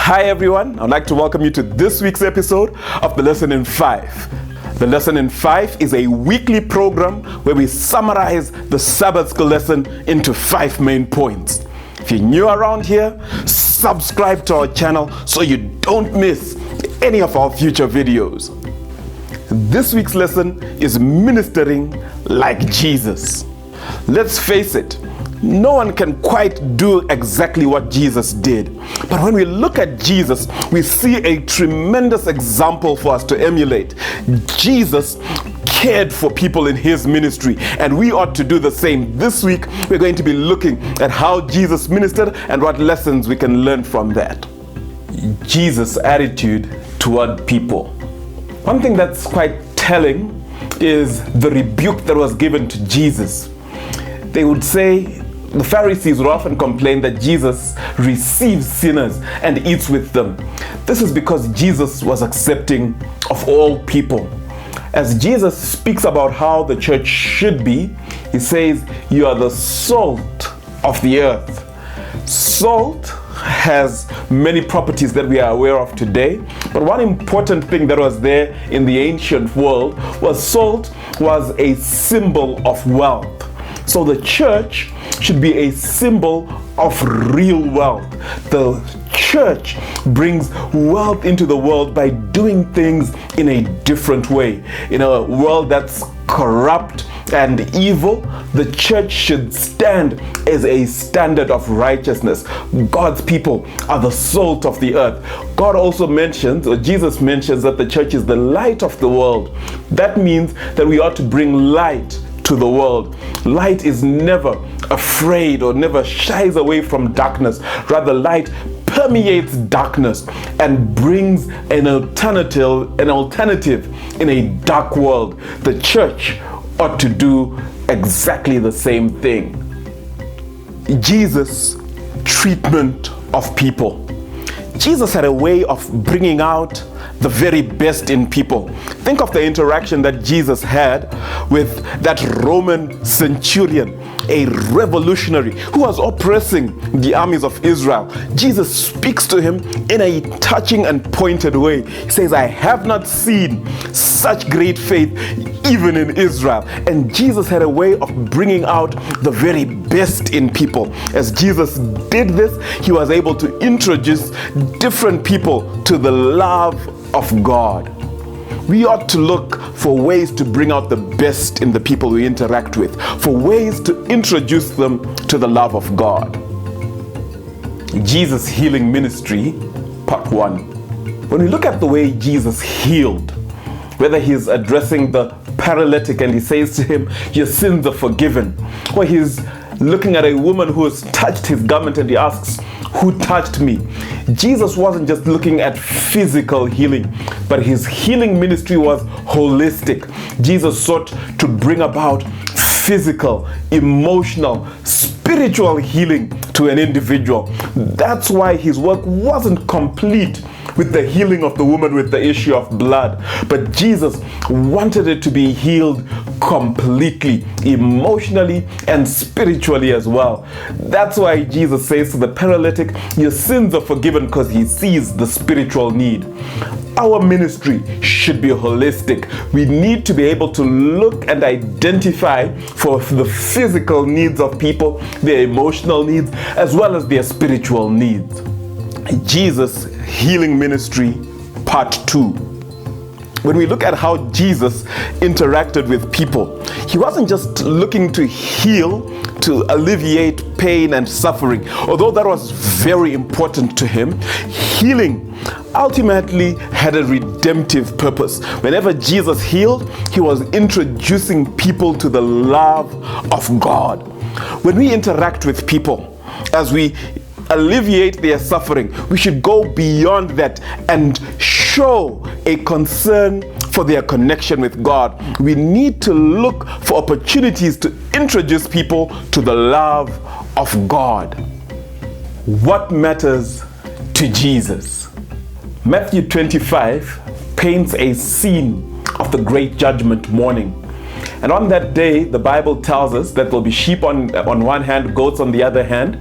Hi everyone, I'd like to welcome you to this week's episode of the Lesson in 5. The Lesson in 5 is a weekly program where we summarize the Sabbath School lesson into 5 main points. If you're new around here, subscribe to our channel so you don't miss any of our future videos. This week's lesson is ministering like Jesus. Let's face it, no one can quite do exactly what Jesus did. But when we look at Jesus, we see a tremendous example for us to emulate. Jesus cared for people in his ministry, and we ought to do the same. This week, we're going to be looking at how Jesus ministered and what lessons we can learn from that. Jesus' attitude toward people. One thing that's quite telling is the rebuke that was given to Jesus. They would say, the Pharisees would often complain that Jesus receives sinners and eats with them. This is because Jesus was accepting of all people. As Jesus speaks about how the church should be, he says, "You are the salt of the earth." Salt has many properties that we are aware of today, but one important thing that was there in the ancient world was salt was a symbol of wealth. So the church should be a symbol of real wealth. The church brings wealth into the world by doing things in a different way. In a world that's corrupt and evil, the church should stand as a standard of righteousness. God's people are the salt of the earth. God also mentions, or Jesus mentions, that the church is the light of the world. That means that we ought to bring light to the world. Light is never afraid or never shies away from darkness. Rather, light permeates darkness and brings an alternative in a dark world. The church ought to do exactly the same thing. Jesus' treatment of people. Jesus had a way of bringing out the very best in people. Think of the interaction that Jesus had with that Roman centurion, a revolutionary who was oppressing the armies of Israel. Jesus speaks to him in a touching and pointed way. He says, "I have not seen such great faith even in Israel." And Jesus had a way of bringing out the very best in people. As Jesus did this, he was able to introduce different people to the love of God. We ought to look for ways to bring out the best in the people we interact with, for ways to introduce them to the love of God. Jesus' healing ministry, part 1. When we look at the way Jesus healed, whether he's addressing the paralytic and he says to him, "Your sins are forgiven," or he's looking at a woman who has touched his garment and he asks, "Who touched me?" Jesus wasn't just looking at physical healing, but his healing ministry was holistic. Jesus sought to bring about physical, emotional, spiritual healing to an individual. That's why his work wasn't complete with the healing of the woman with the issue of blood, but Jesus wanted it to be healed completely, emotionally and spiritually as well. That's why Jesus says to the paralytic, "Your sins are forgiven," because he sees the spiritual need. Our ministry should be holistic. We need to be able to look and identify for the physical needs of people, their emotional needs, as well as their spiritual needs. Jesus' healing ministry, part 2. When we look at how Jesus interacted with people, he wasn't just looking to heal, to alleviate pain and suffering. Although that was very important to him, healing ultimately had a redemptive purpose. Whenever Jesus healed, he was introducing people to the love of God. When we interact with people, as we alleviate their suffering, we should go beyond that and show a concern for their connection with God. We need to look for opportunities to introduce people to the love of God. What matters to Jesus? Matthew 25 paints a scene of the great judgment morning. And on that day, the Bible tells us that there'll be sheep on one hand, goats on the other hand.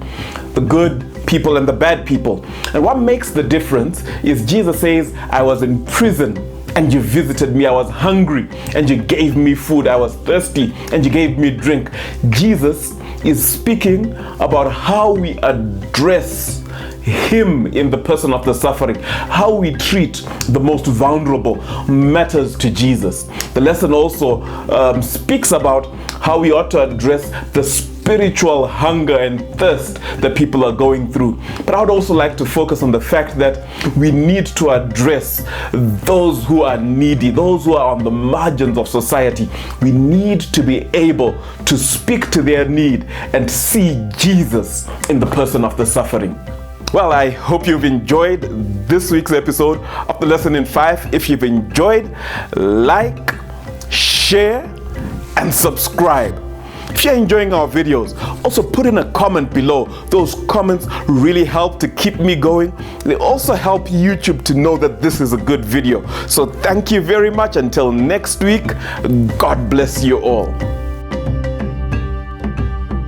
The good people and the bad people. And what makes the difference is Jesus says, I was in prison and you visited me. I was hungry and you gave me food. I was thirsty and you gave me drink. Jesus is speaking about how we address him in the person of the suffering. How we treat the most vulnerable matters to Jesus. The lesson also speaks about how we ought to address the spiritual hunger and thirst that people are going through. But I would also like to focus on the fact that we need to address those who are needy, those who are on the margins of society. We need to be able to speak to their need and see Jesus in the person of the suffering. Well, I hope you've enjoyed this week's episode of the Lesson in 5. If you've enjoyed, like, share, and subscribe. If you're enjoying our videos, also put in a comment below. Those comments really help to keep me going. They also help YouTube to know that this is a good video. So thank you very much. Until next week, God bless you all.